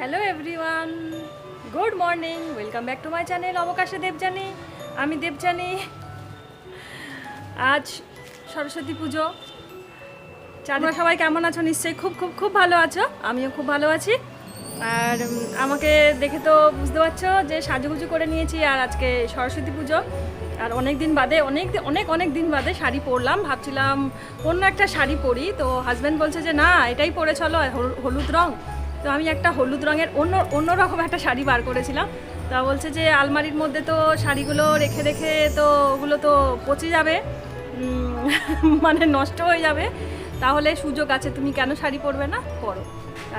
Hello everyone, good morning, welcome back to my channel অবকাশে দেবযানী। আমি দেবযানী। আজ সরস্বতী পুজো। তোমরা সবাই কেমন আছো? নিশ্চয়ই খুব খুব খুব ভালো আছো। আমিও খুব ভালো আছি। আর আমাকে দেখে তো বুঝতে পারছো যে সাজুগুজু করে নিয়েছি। আর আজকে সরস্বতী পুজো, আর অনেক দিন বাদে অনেক দিন বাদে শাড়ি পরলাম। ভাবছিলাম অন্য একটা শাড়ি পরি, তো হাজব্যান্ড বলছে যে না, এটাই পরে চলো, হলুদ রং। তো আমি একটা হলুদ রঙের অন্যরকম একটা শাড়ি বার করেছিলাম। তা বলছে যে আলমারির মধ্যে তো শাড়িগুলো রেখে রেখে তো ওগুলো তো পচে যাবে, মানে নষ্ট হয়ে যাবে, তাহলে সুযোগ আছে, তুমি কেন শাড়ি পরবে না, পরো।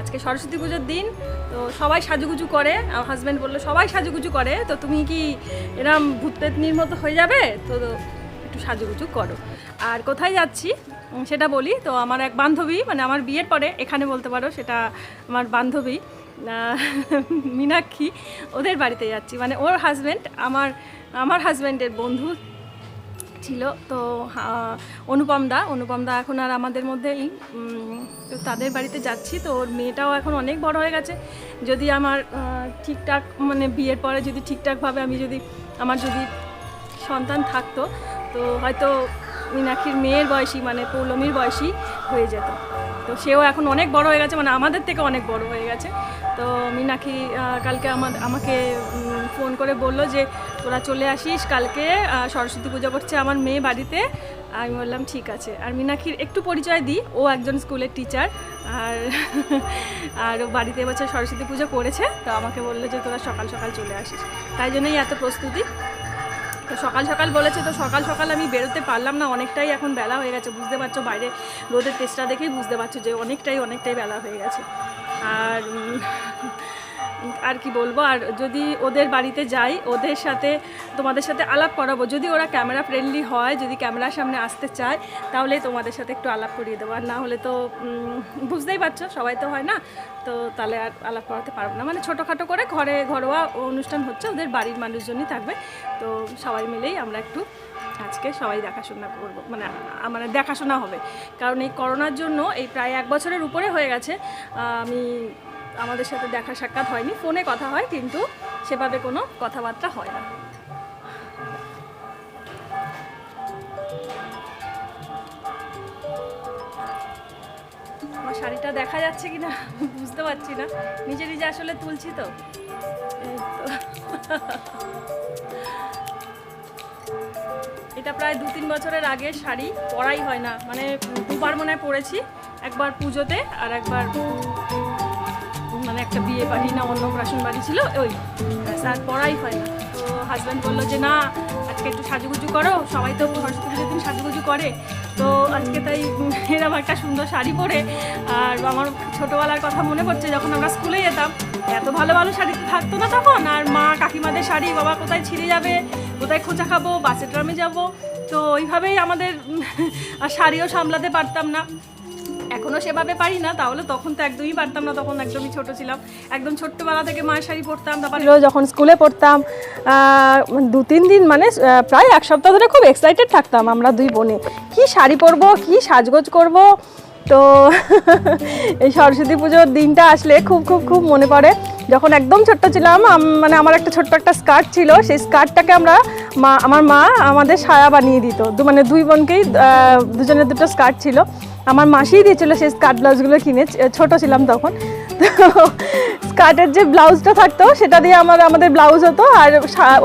আজকে সরস্বতী পুজোর দিন, তো সবাই সাজুগুজু করে। আমার হাজব্যান্ড বললো সবাই সাজুগুজু করে, তো তুমি কি এরম ভূত পেতনির মতো হয়ে যাবে, তো একটু সাজুগুজু করো। আর কোথায় যাচ্ছি সেটা বলি। তো আমার এক বান্ধবী, মানে আমার বিয়ের পরে এখানে বলতে পারো, সেটা আমার বান্ধবী মীনাক্ষী, ওদের বাড়িতে যাচ্ছি। মানে ওর হাজব্যান্ড আমার হাজব্যান্ডের বন্ধু ছিল। তো অনুপম দা এখন আর আমাদের মধ্যেই, তো তাদের বাড়িতে যাচ্ছি। তো ওর মেয়েটাও এখন অনেক বড় হয়ে গেছে। যদি আমার ঠিকঠাক, মানে বিয়ের পরে যদি ঠিকঠাকভাবে আমার যদি সন্তান থাকতো, তো হয়তো মীনাক্ষীর মেয়ের বয়সী, মানে পৌলমীর বয়সী হয়ে যেত। তো সেও এখন অনেক বড় হয়ে গেছে, মানে আমাদের থেকে অনেক বড় হয়ে গেছে। তো মীনাক্ষী কালকে আমাকে ফোন করে বললো যে তোরা চলে আসিস কালকে, সরস্বতী পুজো করছে আমার মেয়ে বাড়িতে। আমি বললাম ঠিক আছে। আর মীনাক্ষীর একটু পরিচয় দিই, ও একজন স্কুলের টিচার। আর আর ও বাড়িতে এবছর সরস্বতী পুজো করেছে। তো আমাকে বললো যে তোরা সকাল সকাল চলে আসিস, তাই জন্যই এত প্রস্তুতি। তো সকাল সকাল বলেছে, তো সকাল সকাল আমি বেরোতে পারলাম না, অনেকটাই এখন বেলা হয়ে গেছে। বুঝতে পারছো, বাইরে রোদের তেজটা দেখেই বুঝতে পারছো যে অনেকটাই বেলা হয়ে গেছে। আর আর কি বলবো, আর যদি ওদের বাড়িতে যাই, তোমাদের সাথে আলাপ করাবো। যদি ওরা ক্যামেরা ফ্রেন্ডলি হয়, যদি ক্যামেরার সামনে আসতে চায়, তাহলে তোমাদের সাথে একটু আলাপ করিয়ে দেবো। আর না হলে তো বুঝতেই পারছো, সবাই তো হয় না, তো তাহলে আর আলাপ করাতে পারবো না। মানে ছোটোখাটো করে ঘরোয়া অনুষ্ঠান হচ্ছে, ওদের বাড়ির মানুষজনই থাকবে। তো সবাই মিলেই আমরা একটু আজকে সবাই দেখাশোনা করবো, মানে দেখাশোনা হবে। কারণ এই করোনার জন্য এই প্রায় 1 বছরের উপরে হয়ে গেছে আমাদের সাথে দেখা সাক্ষাৎ হয়নি। ফোনে কথা হয়, কিন্তু সেভাবে কোনো কথাবার্তা হয় না। আমার শাড়িটা দেখা যাচ্ছে কি না বুঝতে পারছি না, নিজে আসলে তুলছি তো। এই তো এটা প্রায় 2-3 বছরের আগের শাড়ি, পরাই হয় না। মানে দুবার মনে হয় পরেছি, একবার পুজোতে আর একবার মানে একটা বিয়ে বাড়ি না অন্নপ্রাশন বাড়ি ছিল, ওই আর পরাই হয় না। তো হাজব্যান্ড বললো যে না, আজকে একটু সাজুগুজু করো, সবাই তো সরস্বতী পুজোর দিন সাজুগুজু করে। তো আজকে তাই এরকম একটা সুন্দর শাড়ি পরে। আর আমার ছোটোবেলার কথা মনে পড়ছে, যখন আমরা স্কুলে যেতাম, এত ভালো ভালো শাড়ি থাকতো না তখন। আর মা কাকিমাদের শাড়ি, বাবা কোথায় ছিঁড়ে যাবে, কোথায় খোঁচা খাবো, বাসে ট্রামে যাবো, তো ওইভাবেই আমাদের আর শাড়িও সামলাতে পারতাম না। এখনও সেভাবে পারি না, তাহলে তখন তো একদমই পারতাম না, তখন একদমই ছোট ছিলাম। একদম ছোট্টবেলা থেকে মায়ের শাড়ি পরতাম। তারপরে যখন স্কুলে পড়তাম 2-3 দিন, মানে প্রায় 1 সপ্তাহ ধরে খুব এক্সাইটেড থাকতাম আমরা দুই বোনে, কি শাড়ি পরবো, কি সাজগোজ করব। তো এই সরস্বতী পুজোর দিনটা আসলে খুব খুব খুব মনে পড়ে। যখন একদম ছোট্ট ছিলাম, মানে আমার একটা ছোট্ট একটা স্কার্ট ছিল, সেই স্কার্টটাকে আমার মা আমাদের সায়া বানিয়ে দিত। মানে দুই বোনকেই দুজনের দুটো স্কার্ট ছিল, আমার মাসিই দিয়েছিল সেই স্কার্ট ব্লাউজগুলো কিনে। ছোট ছিলাম তখন, তো স্কার্টের যে ব্লাউজটা থাকতো সেটা দিয়ে আমাদের ব্লাউজ হতো, আর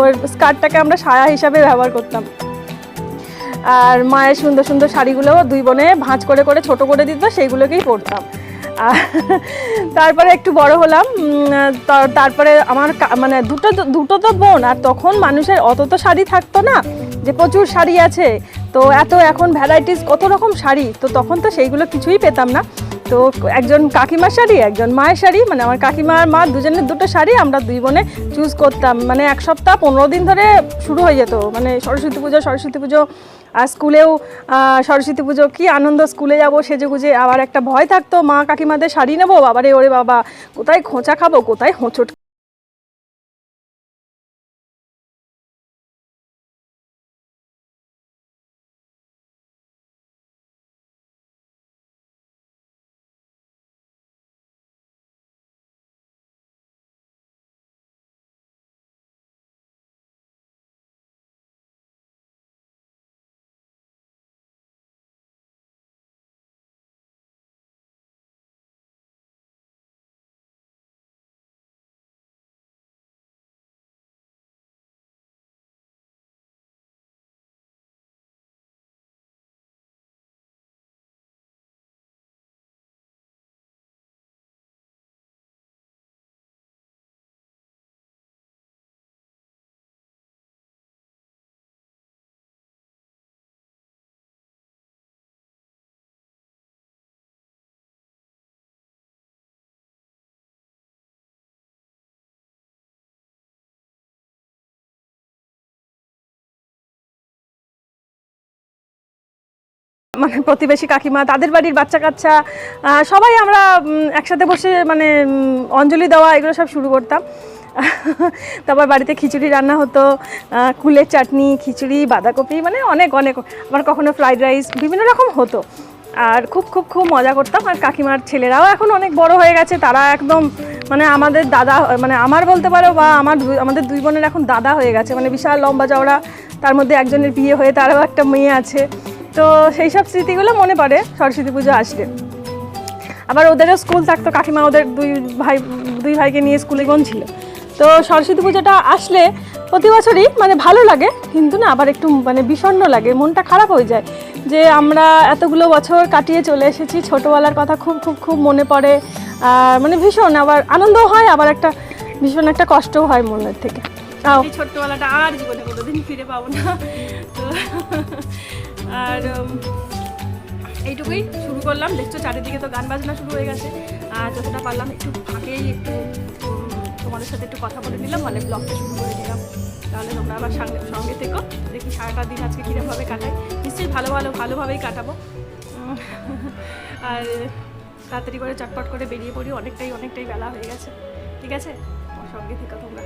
ওই স্কার্টটাকে আমরা সায়া হিসাবে ব্যবহার করতাম। আর মায়ের সুন্দর সুন্দর শাড়িগুলো দুই বোনে ভাঁজ করে করে ছোট করে দিত, সেইগুলোকেই পরতাম। আর তারপরে একটু বড় হলাম, তারপরে আমার মানে দুটো তো বোন, আর তখন মানুষের অত তো শাড়ি থাকতো না যে প্রচুর শাড়ি আছে। তো এখন ভ্যারাইটিস কত রকম শাড়ি, তো তখন তো সেইগুলো কিছুই পেতাম না। তো একজন কাকিমার শাড়ি, একজন মায়ের শাড়ি, মানে আমার কাকিমা আর মা দুজনের দুটো শাড়ি আমরা দুই বোনে চুজ করতাম। মানে 1 সপ্তাহ 15 দিন ধরে শুরু হয়ে যেত, মানে সরস্বতী পুজো। আর স্কুলেও সরস্বতী পুজো কি আনন্দ, স্কুলে যাবো সেজেগুজে। আবার একটা ভয় থাকতো, মা কাকিমাদের শাড়ি নেবো, বাবারে ওরে বাবা, কোথায় খোঁচা খাবো, কোথায় হোঁচট মানে প্রতিবেশী কাকিমা, তাদের বাড়ির বাচ্চা কাচ্চা সবাই আমরা একসাথে বসে মানে অঞ্জলি দেওয়া এগুলো সব শুরু করতাম। তারপর বাড়িতে খিচুড়ি রান্না হতো, কুলের চাটনি, খিচুড়ি, বাঁধাকপি, মানে অনেক অনেক, আবার কখনো ফ্রাইড রাইস, বিভিন্ন রকম হতো। আর খুব খুব খুব মজা করতাম। আর কাকিমার ছেলেরাও এখন অনেক বড় হয়ে গেছে, তারা একদম মানে আমাদের দাদা, মানে আমার বলতে পারো, বা আমাদের দুই বোনের এখন দাদা হয়ে গেছে, মানে বিশাল লম্বা চওড়া। তার মধ্যে একজনের বিয়ে হয়ে তারও একটা মেয়ে আছে। তো সেই সব স্মৃতিগুলো মনে পড়ে সরস্বতী পুজো আসলে। আবার ওদেরও স্কুল থাকতো, কাকিমা ওদের দুই ভাইকে নিয়ে স্কুলে ছিল। তো সরস্বতী পুজোটা আসলে প্রতি বছরই মানে ভালো লাগে, কিন্তু না আবার একটু মানে বিষণ্ণ লাগে, মনটা খারাপ হয়ে যায় যে আমরা এতগুলো বছর কাটিয়ে চলে এসেছি। ছোটোবেলার কথা খুব খুব খুব মনে পড়ে, মানে ভীষণ, আবার আনন্দও হয়, আবার একটা ভীষণ একটা কষ্টও হয় মনের থেকে। এই ছোট্টবেলাটা আর জীবনে কোনোদিন ফিরে পাবো না। তো আর এইটুকুই শুরু করলাম। দেখছো চারিদিকে তো গান বাজনা শুরু হয়ে গেছে। আর যতটা পারলাম একটু ফাঁকেই একটু তোমাদের সাথে একটু কথা বলে নিলাম, মানে ব্লগটা শুরু করে দিলাম। তাহলে তোমরা আবার সঙ্গে থেকো, দেখি সারাটা দিন আজকে কীরকমভাবে কাটাই। নিশ্চয়ই ভালোভাবেই কাটাবো। আর তাড়াতাড়ি করে চটপট করে বেরিয়ে পড়ি, অনেকটাই বেলা হয়ে গেছে। ঠিক আছে, আমার সঙ্গে থেকো তোমরা।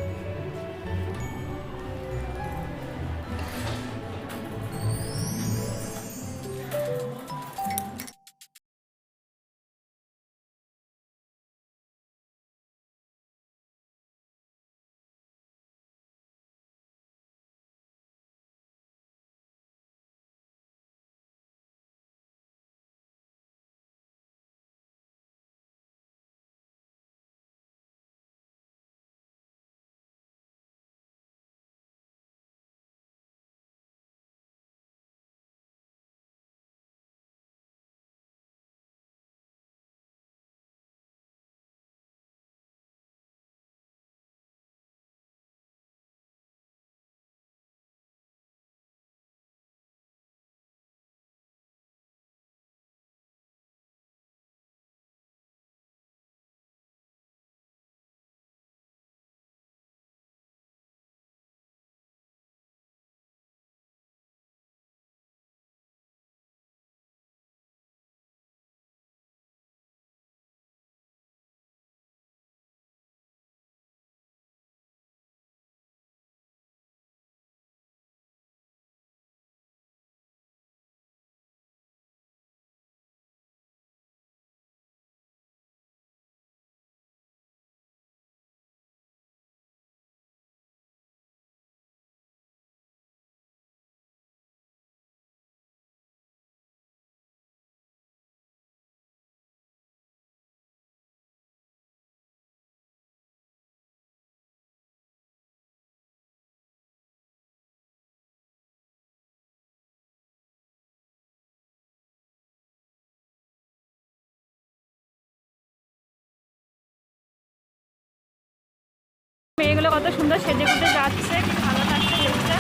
মেয়েগুলো কত সুন্দর সেজে গুজে যাচ্ছে, কি ভালো লাগছে দেখতে।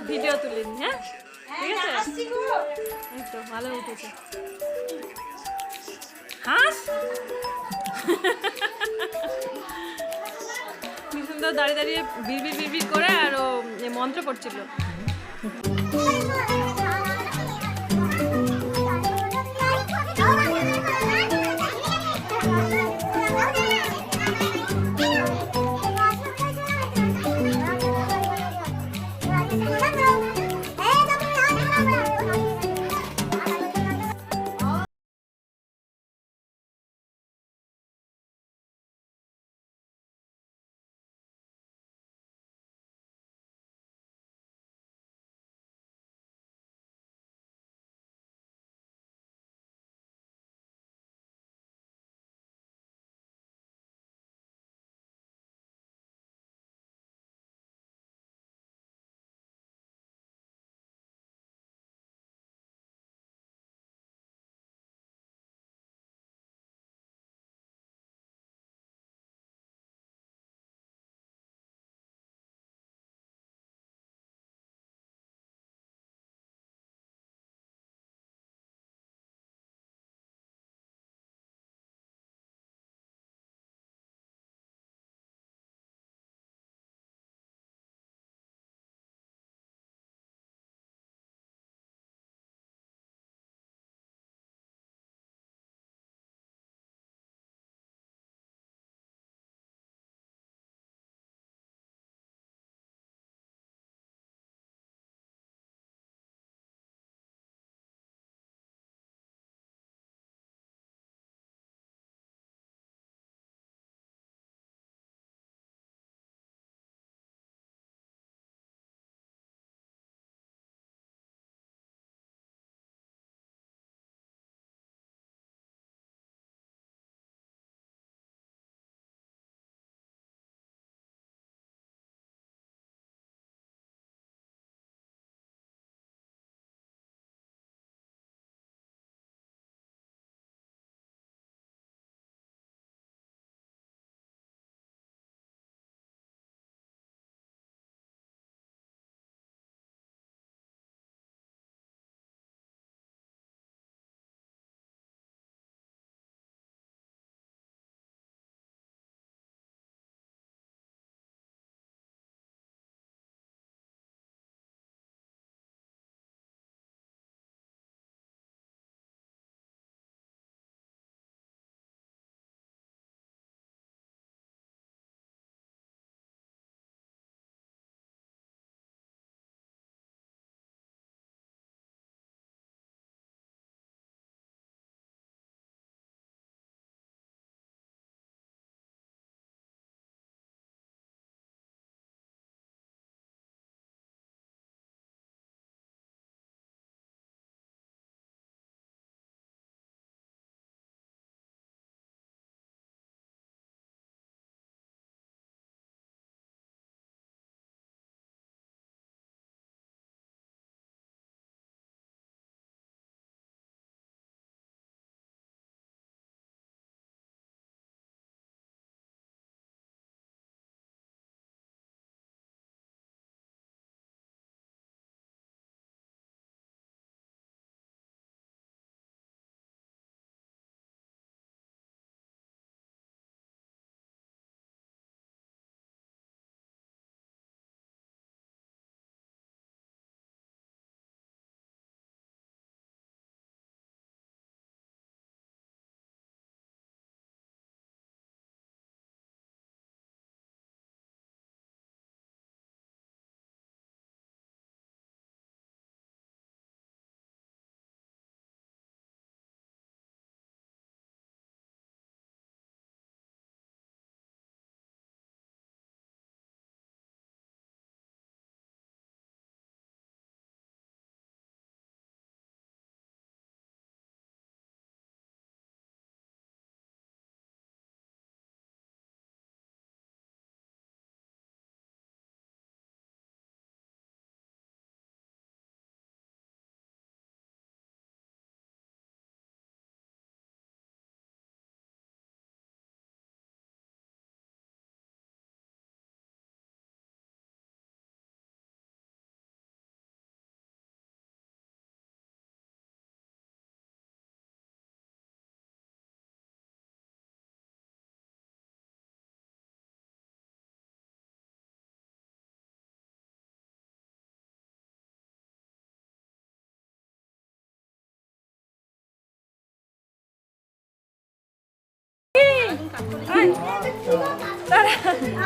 ভিডিও তুলে নি, হ্যাঁ ঠিক আছে, এই তো ভালো উঠেছে। হাস কি সুন্দর দাঁড়িয়ে দাঁড়িয়ে বিড়বিড় বিড়বিড় করে আর ও মন্ত্র পড়ছিল।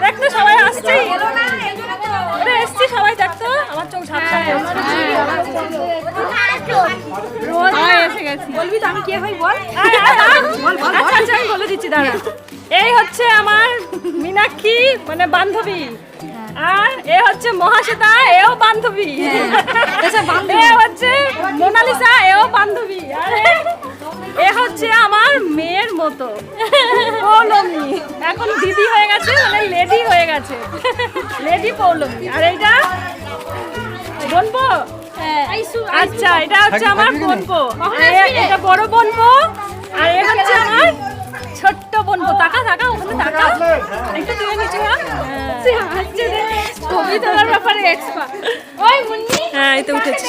দেখ তো সবাই আসছে, এসছি সবাই, দেখতো আমার চোখ ঝাপসা এসে গেছি। বলবি তো আমি কে হই বল। আচ্ছা আচ্ছা আমি বলে দিচ্ছি দাঁড়া। এই হচ্ছে আমার মীনাক্ষী মানে বান্ধবী, আর এ হচ্ছে মহাশ্বেতা, এও বান্ধবী, এ হচ্ছে মোনালিসা, এও বান্ধবী, আর এ হচ্ছে আমার মেয়ের মতো পৌলমী, এখন দিদি হয়ে গেছে মানে লেডি হয়ে গেছে, লেডি পৌলমী। আর এইটা বোনপো, আচ্ছা এটা হচ্ছে আমার বোনপো, এটা বড় বোনপো, আর এ হচ্ছে আমার ছোট্ট বোনপো। টাকা টাকা ওখানে টাকা একটু তুলে নিচে, ছবি তোলার ব্যাপারে এক্সপার্ট। ওই মুন্নি, হ্যাঁ এই তো উঠেছি।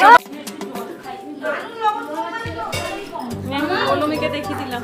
পৌলমীকে দেখিয়ে দিলাম।